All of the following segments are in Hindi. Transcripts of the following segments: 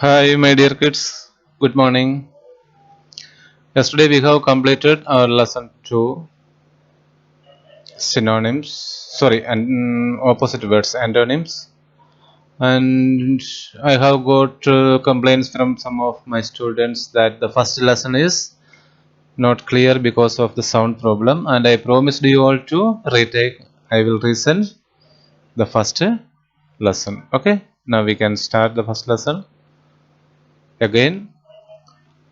Hi, my dear kids. Good morning. Yesterday we have completed our lesson 2 synonyms. Sorry, and opposite words, antonyms. And I have got complaints from some of my students that the first lesson is not clear because of the sound problem. And I promised you all to retake. I will resend the first lesson. Okay. Now we can start the first lesson again.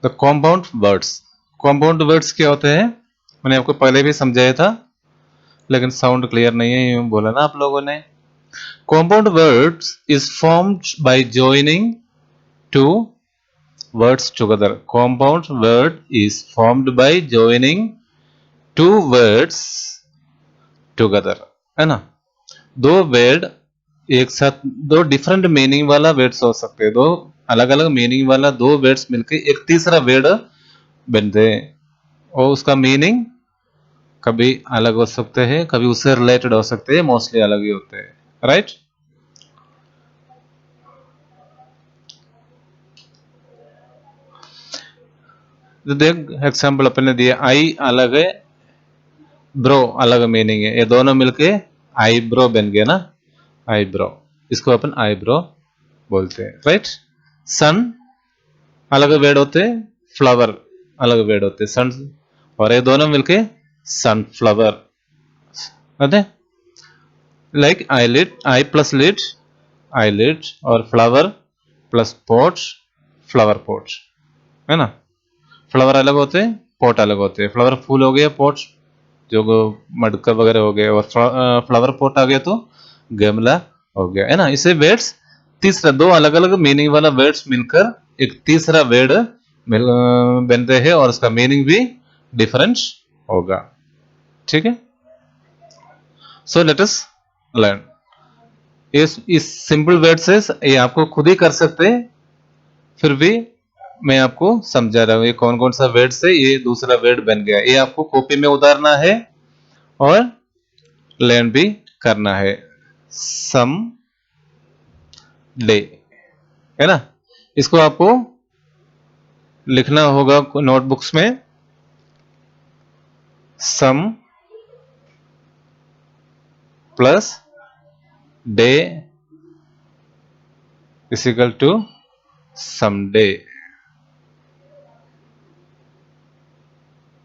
The compound words. Compound words क्या होते हैं मैंने आपको पहले भी समझाया था, लेकिन साउंड क्लियर नहीं है यूं बोला ना आप लोगों ने। Compound words is formed by joining two words together. Compound word is formed by joining two words together, है ना। दो वर्ड एक साथ, दो डिफरेंट मीनिंग वाला वर्ड्स हो सकते हैं, दो अलग अलग मीनिंग वाला दो वर्ड्स मिलके एक तीसरा वर्ड बनते हैं, और उसका मीनिंग कभी अलग हो सकते हैं, कभी उससे रिलेटेड हो सकते हैं, मोस्टली अलग ही होते हैं, राइट। तो देख एग्जाम्पल अपन ने दिया, आई अलग है, ब्रो अलग मीनिंग है, ये दोनों मिलके आईब्रो बन गया ना, आईब्रो, इसको अपन आईब्रो बोलते हैं, राइट। सन अलग वर्ड होते हैं, फ्लावर अलग वर्ड होते हैं, सन, और ये दोनों मिलके सनफ्लावर होते हैं। Like eyelid, eye plus lid eyelid, और flower plus pot flower pot, है ना। फ्लावर अलग होते हैं, पोट अलग होते हैं। फ्लावर फूल हो गया, पोट जो मटका वगैरह हो गया, और फ्लावर पोट आ गया तो गमला हो गया, है ना। इसे वर्ड्स तीसरा, दो अलग अलग मीनिंग वाला वर्ड्स मिलकर एक तीसरा वर्ड बनते हैं, और उसका मीनिंग भी डिफरेंट होगा, ठीक है। So let us learn. इस सिंपल वर्ड से ये आपको खुद ही कर सकते हैं, फिर भी मैं आपको समझा रहा हूं ये कौन कौन सा वर्ड से ये दूसरा वर्ड बन गया। ये आपको कॉपी में उतारना है और लर्न भी करना है। सम डे, है ना, इसको आपको लिखना होगा नोटबुक्स में। Some plus day is equal to someday.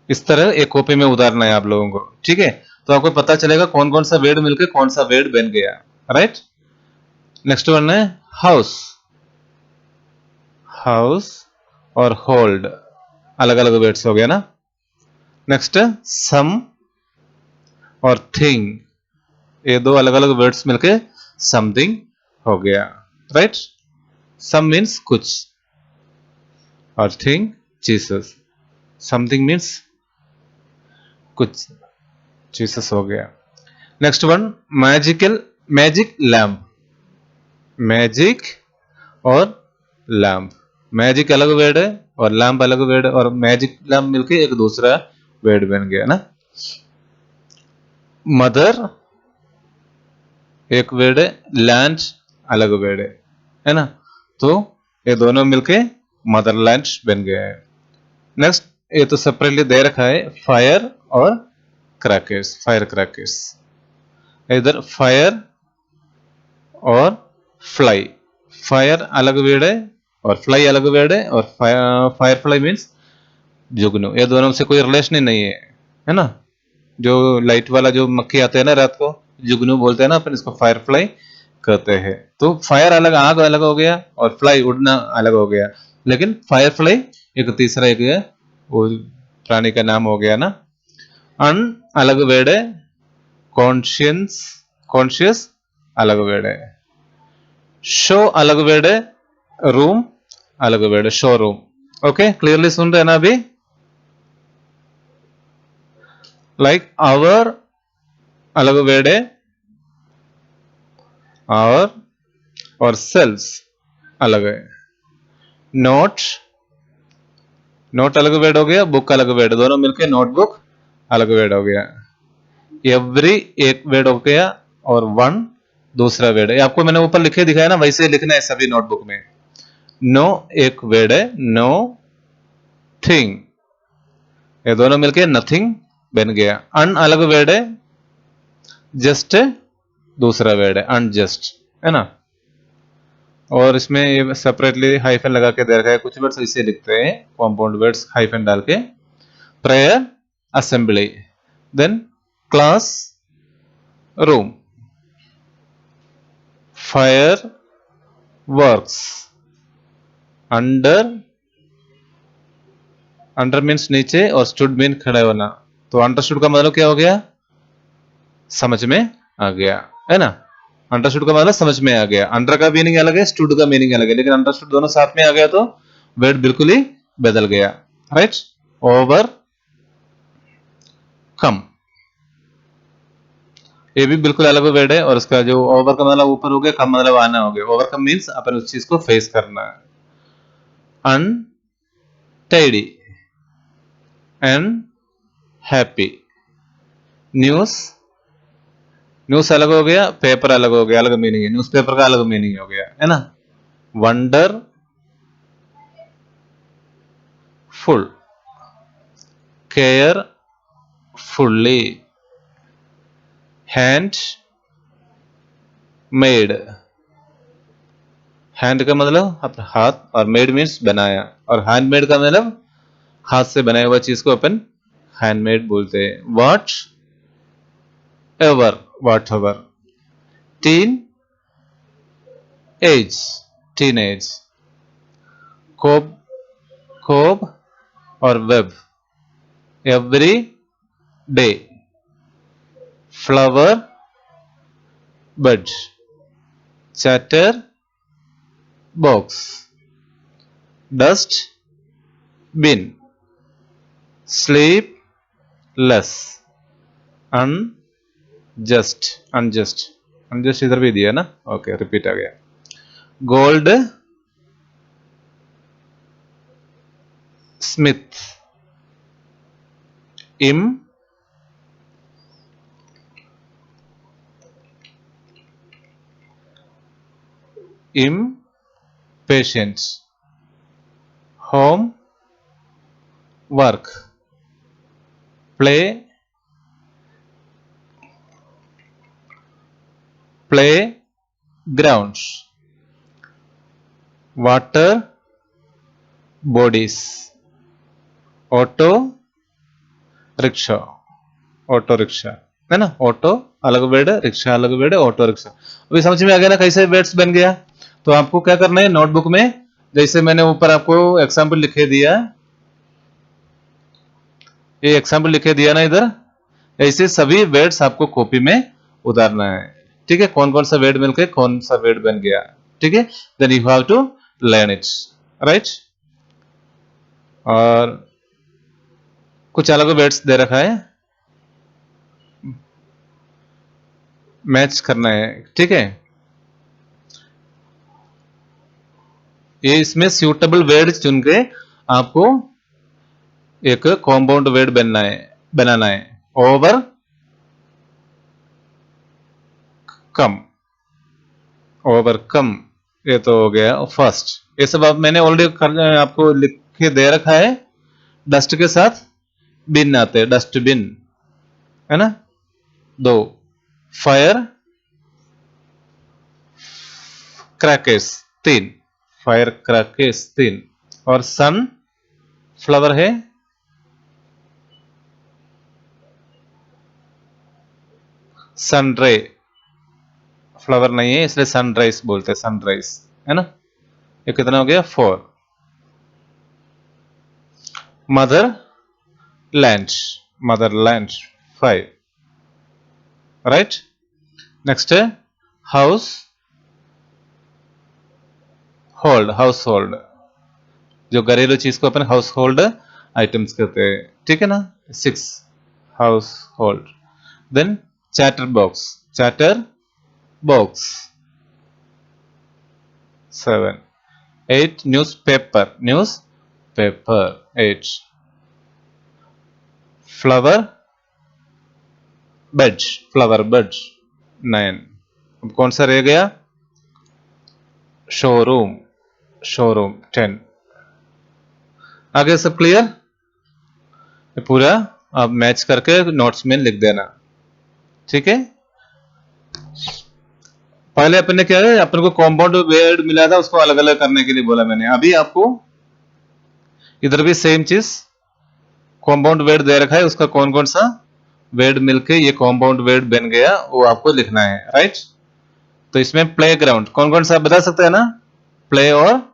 इस तरह एक कॉपी में उतारना है आप लोगों को, ठीक है। तो आपको पता चलेगा कौन कौन सा वर्ड मिलकर कौन सा वर्ड बन गया, राइट। नेक्स्ट वन है हाउस। हाउस और होल्ड अलग अलग वर्ड्स हो गया ना। नेक्स्ट सम और थिंग, ये दो अलग अलग वर्ड्स मिलके समथिंग हो गया, राइट। सम मीन्स कुछ और थिंग चीजेस, समथिंग मीन्स कुछ चीजेस हो गया। Next one magical, magic lamp, magic और लैम्प। मैजिक अलग वर्ड है और लैम्प अलग वर्ड है, और मैजिक लैम्प मिलके एक दूसरा वर्ड बन गया ना। मदर एक वर्ड है, लैंड अलग वर्ड है ना। तो ये दोनों मिलके मदरलैंड बन गया है। नेक्स्ट, ये तो सेपरेटली दे रखा है, फायर और क्रैकर्स, फायर क्रैकर्स। इधर फायर और फ्लाई, फायर अलग वर्ड है और फ्लाई अलग वर्ड है, और फायर फ्लाई मीन्स जुगनू, ये दोनों से कोई रिलेशन ही नहीं है ना। जो लाइट वाला जो मक्खी आते हैं ना रात को, जुगनू बोलते हैं ना अपन, इसको फायर फ्लाई कहते हैं। तो फायर अलग, आग अलग हो गया, और फ्लाई उड़ना अलग हो गया, लेकिन फायर फ्लाई एक तीसरा एक वो प्राणी का नाम हो गया ना। अन अलग वर्ड है, कॉन्शियस, कॉन्शियस अलग वर्ड है। शो अलग वर्ड है, रूम अलग वर्ड है, शोरूम। ओके, क्लियरली सुन रहे हैं ना अभी। लाइक आवर अलग वर्ड है, आवर, और सेल्स अलग है। नोट, नोट अलग वर्ड हो गया, बुक अलग वर्ड, दोनों मिलके नोटबुक अलग वर्ड हो गया। एवरी एक वर्ड हो गया, और वन दूसरा वर्ड है। आपको मैंने ऊपर लिखे दिखाया ना, वैसे लिखना है सभी नोटबुक में। नो एक वर्ड है, नो थिंग, ये दोनों मिलके नथिंग बन गया। अन अलग वर्ड है, जस्ट दूसरा वर्ड है, अनजस्ट, है ना। और इसमें ये सेपरेटली हाइफन लगा के दे रखा है, कुछ वर्ड्स इसे लिखते हैं कॉम्पाउंड वर्ड्स हाइफन डाल के। Prayer, assembly, then class room, fire works, under, under means नीचे और स्टूड मीन खड़ा होना, तो अंडरस्टूड का मतलब क्या हो गया, समझ में आ गया, है ना। अंडरस्टूड का मतलब समझ में आ गया, अंडर का मीनिंग अलग है, स्टूड का मीनिंग अलग है, लेकिन अंडरस्टूड दोनों साथ में आ गया तो वर्ड बिल्कुल ही बदल गया, राइट। ओवर कम, ये भी बिल्कुल अलग वर्ड है, और उसका जो ओवर का मतलब ऊपर हो गया, कम मतलब आना हो गया। ओवरकम मीन्स अपन उस चीज को फेस करना है। Untidy and happy, news, news अलग हो गया, पेपर अलग हो गया, अलग मीनिंग है, न्यूज़पेपर का अलग मीनिंग हो गया, है ना। Wonder full, care fully, hand made, hand का मतलब अपना हाथ, और मेड मीन्स बनाया, और हैंडमेड का मतलब हाथ से बनाया हुआ चीज को अपन हैंडमेड बोलते हैं। Whatever, whatever, teenage, teenage, cob, cob और web, everyday, flower bud, chatterbox, dustbin, sleepless, unjust, unjust, unjust इधर भी दिया ना, ओके रिपीट आ गया। गोल्ड स्मिथ, इम impatience, home work, play, play grounds, water bodies, auto rickshaw, auto rickshaw, है ना। ऑटो अलग वर्ड है, रिक्शा अलग वर्ड है, ऑटो रिक्शा। अभी समझ में आ गया ना कैसे वर्ड्स बन गया। तो आपको क्या करना है, नोटबुक में जैसे मैंने ऊपर आपको एग्जाम्पल लिखे दिया, ये एग्जाम्पल लिखे दिया ना इधर, ऐसे सभी वर्ड्स आपको कॉपी में उतारना है, ठीक है। कौन कौन सा वर्ड मिलकर कौन सा वर्ड बन गया, ठीक है। Then you have to learn it, right. और कुछ अलग वर्ड्स दे रखा है, मैच करना है, ठीक है। ये इसमें सूटेबल वर्ड चुन के आपको एक कॉम्पाउंड वर्ड बनाना है। ओवर कम, ओवरकम, ये तो हो गया फर्स्ट। ये सब अब मैंने ऑलरेडी आपको लिख के दे रखा है, डस्ट के साथ बिन आते हैं, डस्टबिन, है ना। दो, फायर क्रैकेस, तीन, फायर क्रैकेस तीन, और सन फ्लावर है सनरे, फ्लावर नहीं है इसलिए सनराइज बोलते हैं, सनराइज, है ना। ये कितना हो गया, four. Mother land, Motherland, five, right. Next है हाउस होल्ड, हाउस होल्ड, जो घरेलू चीज को अपन हाउस होल्ड आइटम्स कहते हैं, ठीक है ना। Six, house hold. Then chatter box, chatter box, seven. Eight, news paper, news paper, eight. Flower bed, flower bed, nine. अब कौन सा रह गया, शोरूम, शोरूम 10। आगे सब क्लियर? पूरा आप मैच करके नोट्स में लिख देना, ठीक है। पहले अपन ने क्या है, अपन को कॉम्पाउंड वर्ड मिला था, उसको अलग अलग करने के लिए बोला मैंने। अभी आपको इधर भी सेम चीज, कॉम्पाउंड वर्ड दे रखा है, उसका कौन कौन सा वर्ड मिलके ये कॉम्पाउंड वर्ड बन गया वो आपको लिखना है, राइट। तो इसमें प्ले ग्राउंड कौन कौन सा बता सकते हैं ना, प्ले और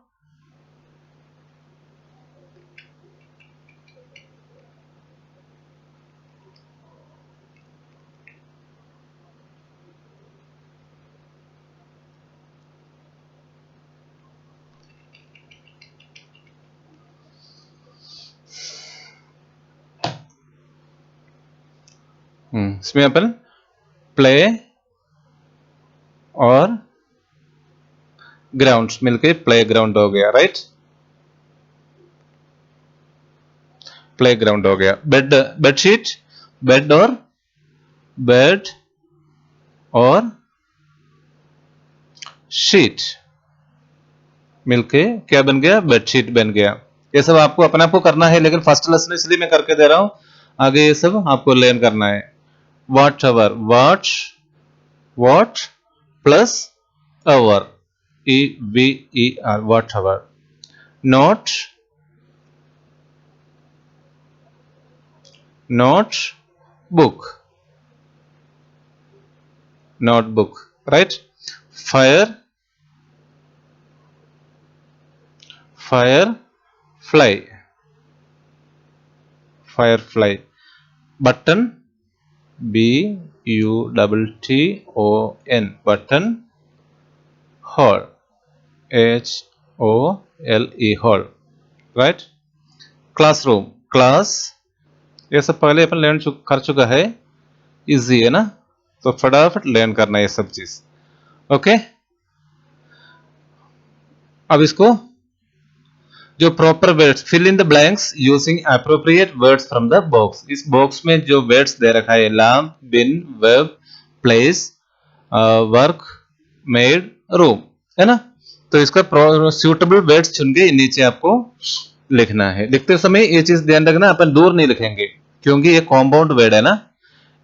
इसमें अपन प्ले और ग्राउंड मिलके प्ले ग्राउंड हो गया, राइट। प्ले ग्राउंड हो गया। बेड, बेडशीट, बेड और बेड और शीट मिलके क्या बन गया, बेडशीट बन गया। ये सब आपको अपने आप को करना है, लेकिन फर्स्ट लेसन इसलिए मैं करके दे रहा हूं, आगे ये सब आपको लर्न करना है। What our, what plus our, EVER, what our. Note, note book, notebook, right. Fire, fire fly, fire fly. Button, BUTTON, button. Hall, HOLE, hall, right. Classroom, class, ये सब पहले अपन लर्न कर चुका है, इजी है ना, तो फटाफट लर्न करना है ये सब चीज, ओके। अब इसको जो proper words, fill in the blanks using appropriate words from the box. इस बॉक्स में जो वर्ड्स दे रखा है, lamp, bin, web, place, work, made, room, है ना, तो इसका सूटेबल वर्ड्स चुन के नीचे आपको लिखना है। लिखते समय ये चीज ध्यान रखना, अपन दूर नहीं लिखेंगे क्योंकि ये कॉम्पाउंड वर्ड है ना।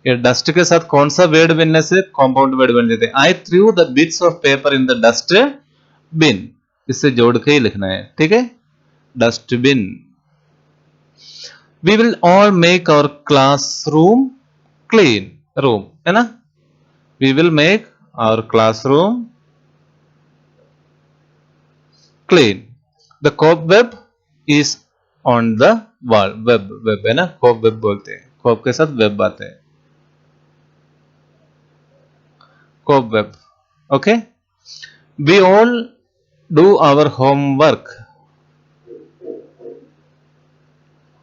ये डस्ट के साथ कौन सा वर्ड बनने से कॉम्पाउंड वर्ड बन जाते हैं। I threw the bits of paper in the dustbin, इससे जोड़ के ही लिखना है, ठीक है। Dustbin. We will all make our classroom clean, room, है ना। We will make our classroom clean. The cobweb is on the wall, web, web है ना, कॉबवेब बोलते हैं, कॉब के साथ वेब आते हैं, cobweb, okay. We all do our homework.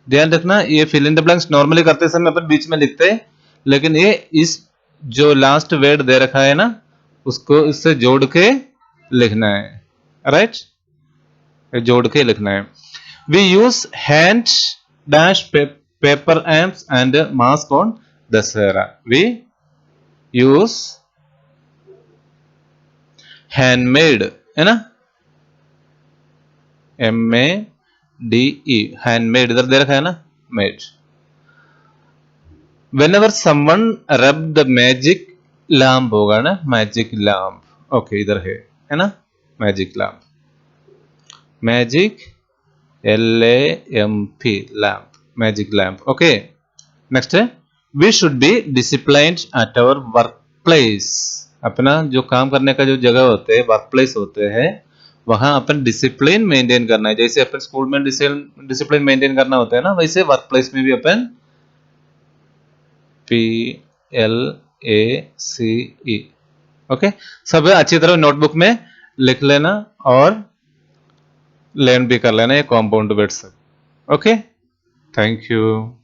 ध्यान रखना, ये fill in the blanks normally करते समय अपन बीच में लिखते हैं, लेकिन ये इस जो लास्ट वर्ड दे रखा है ना, उसको इससे जोड़ के लिखना है, राइट, जोड़ के लिखना है। We use hand dash paper amps and mask on Dussehra. We use handmade, है ना, MADE, हैंडमेड इधर दे रखा है ना, made. Whenever someone rub the magic lamp होगा ना, मैजिक लैम्प, ओके इधर है ना, magic lamp, magic LAMP, lamp, magic lamp, okay. Next है, we should be disciplined at our workplace. अपना जो काम करने का जो जगह होते हैं, वर्क प्लेस होते हैं, वहां अपन डिसिप्लिन मेंटेन करना है। जैसे अपन स्कूल में डिसिप्लिन मेंटेन करना होता है ना, वैसे वर्क प्लेस में भी अपन PLACE, ओके। सब अच्छी तरह नोटबुक में लिख लेना और लर्न भी कर लेना ये compound words, okay. Thank you.